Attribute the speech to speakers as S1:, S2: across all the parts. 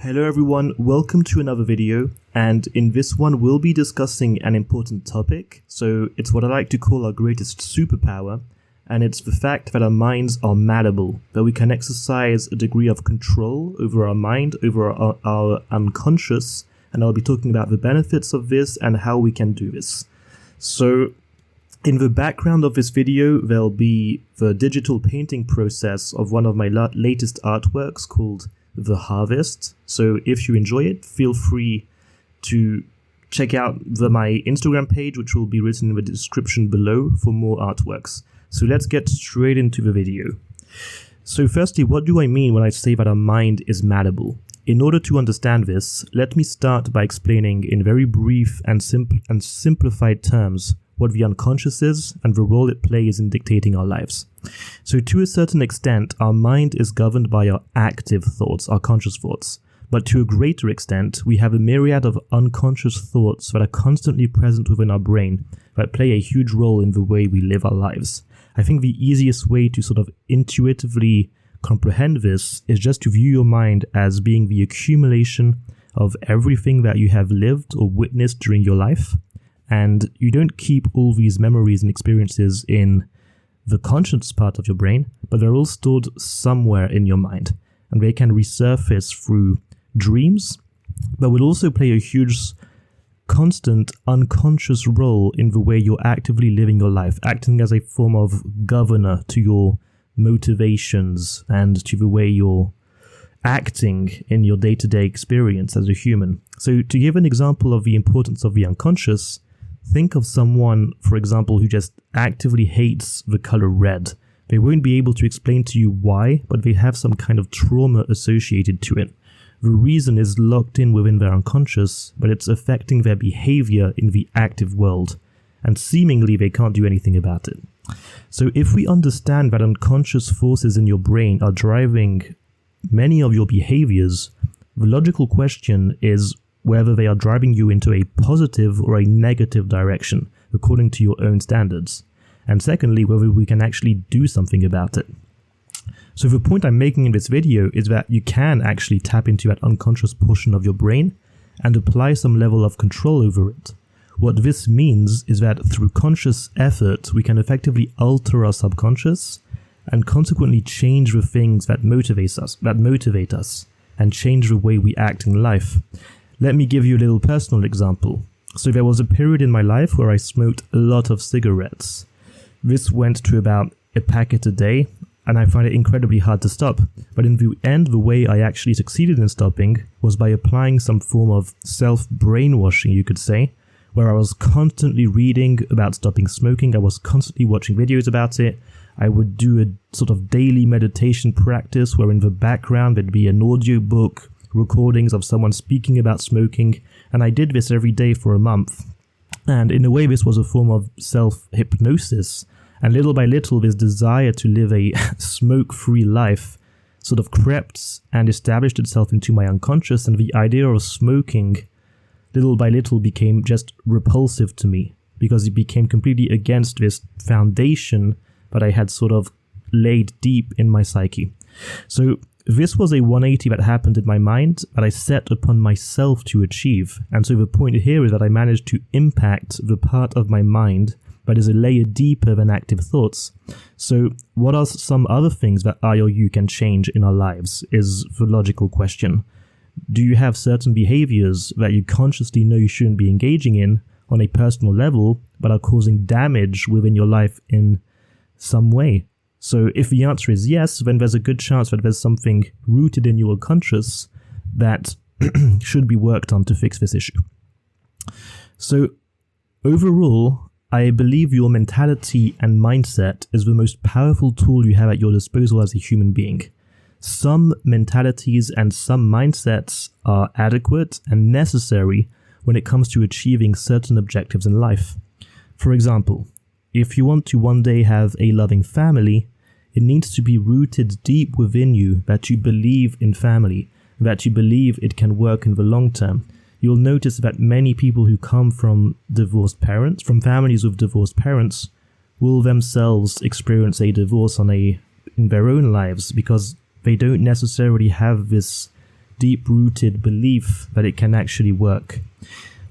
S1: Hello everyone, welcome to another video, and in this one we'll be discussing an important topic. So it's what I like to call our greatest superpower, and it's the fact that our minds are malleable, that we can exercise a degree of control over our mind, over our unconscious, and I'll be talking about the benefits of this and how we can do this. So in the background of this video there'll be the digital painting process of one of my latest artworks called The Harvest. So if you enjoy it, feel free to check out my Instagram page, which will be written in the description below for more artworks. So let's get straight into the video. So firstly, what do I mean when I say that our mind is malleable? In order to understand this, let me start by explaining in very brief and simplified terms what the unconscious is and the role it plays in dictating our lives. So to a certain extent, our mind is governed by our active thoughts, our conscious thoughts. But to a greater extent, we have a myriad of unconscious thoughts that are constantly present within our brain that play a huge role in the way we live our lives. I think the easiest way to sort of intuitively comprehend this is just to view your mind as being the accumulation of everything that you have lived or witnessed during your life. And you don't keep all these memories and experiences in the conscious part of your brain, but they're all stored somewhere in your mind. And they can resurface through dreams, but will also play a huge, constant, unconscious role in the way you're actively living your life, acting as a form of governor to your motivations and to the way you're acting in your day-to-day experience as a human. So to give an example of the importance of the unconscious, think of someone, for example, who just actively hates the color red. They won't be able to explain to you why, but they have some kind of trauma associated to it. The reason is locked in within their unconscious, but it's affecting their behavior in the active world, and seemingly they can't do anything about it. So if we understand that unconscious forces in your brain are driving many of your behaviors, the logical question is whether they are driving you into a positive or a negative direction, according to your own standards. And secondly, whether we can actually do something about it. So the point I'm making in this video is that you can actually tap into that unconscious portion of your brain and apply some level of control over it. What this means is that through conscious effort, we can effectively alter our subconscious and consequently change the things that motivate us, and change the way we act in life. Let me give you a little personal example. So there was a period in my life where I smoked a lot of cigarettes. This went to about a packet a day, and I find it incredibly hard to stop. But in the end, the way I actually succeeded in stopping was by applying some form of self-brainwashing, you could say, where I was constantly reading about stopping smoking. I was constantly watching videos about it. I would do a sort of daily meditation practice where in the background there'd be an audio book, recordings of someone speaking about smoking, and I did this every day for a month. And in a way this was a form of self-hypnosis, and little by little this desire to live a smoke-free life sort of crept and established itself into my unconscious, and the idea of smoking little by little became just repulsive to me, because it became completely against this foundation that I had sort of laid deep in my psyche. So this was a 180 that happened in my mind that I set upon myself to achieve. And so the point here is that I managed to impact the part of my mind that is a layer deeper than active thoughts. So what are some other things that I or you can change in our lives is the logical question. Do you have certain behaviors that you consciously know you shouldn't be engaging in on a personal level, but are causing damage within your life in some way? So if the answer is yes, then there's a good chance that there's something rooted in your unconscious that should be worked on to fix this issue. So overall, I believe your mentality and mindset is the most powerful tool you have at your disposal as a human being. Some mentalities and some mindsets are adequate and necessary when it comes to achieving certain objectives in life. For example, if you want to one day have a loving family, it needs to be rooted deep within you that you believe in family, that you believe it can work in the long term. You'll notice that many people who come from from families with divorced parents, will themselves experience a divorce in their own lives because they don't necessarily have this deep-rooted belief that it can actually work.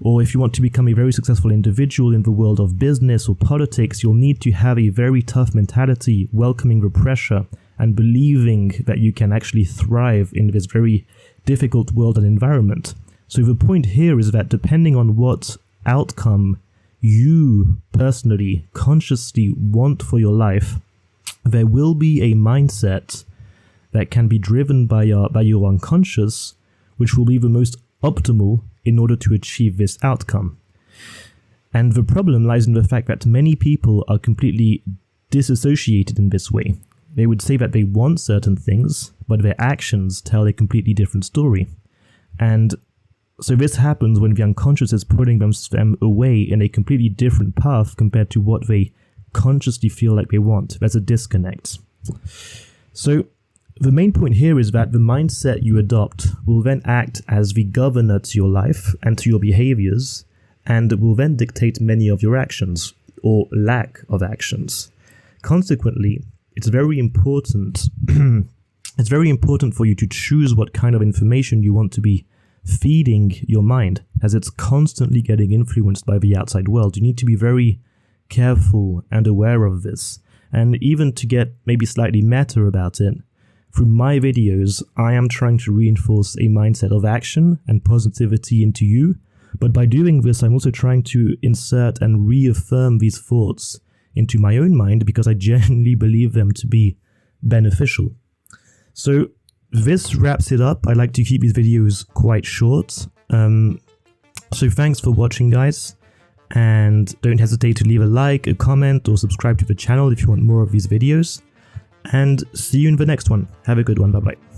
S1: Or if you want to become a very successful individual in the world of business or politics, you'll need to have a very tough mentality, welcoming the pressure, and believing that you can actually thrive in this very difficult world and environment. So the point here is that depending on what outcome you personally, consciously want for your life, there will be a mindset that can be driven by your unconscious, which will be the most optimal in order to achieve this outcome. And the problem lies in the fact that many people are completely disassociated in this way. They would say that they want certain things, but their actions tell a completely different story. And so this happens when the unconscious is putting them away in a completely different path compared to what they consciously feel like they want. There's a disconnect. So the main point here is that the mindset you adopt will then act as the governor to your life and to your behaviors, and will then dictate many of your actions or lack of actions. Consequently, it's very important for you to choose what kind of information you want to be feeding your mind, as it's constantly getting influenced by the outside world. You need to be very careful and aware of this. And even to get maybe slightly meta about it, through my videos, I am trying to reinforce a mindset of action and positivity into you. But by doing this, I'm also trying to insert and reaffirm these thoughts into my own mind because I genuinely believe them to be beneficial. So this wraps it up. I like to keep these videos quite short. So thanks for watching, guys. And don't hesitate to leave a like, a comment, or subscribe to the channel if you want more of these videos. And see you in the next one. Have a good one. Bye-bye.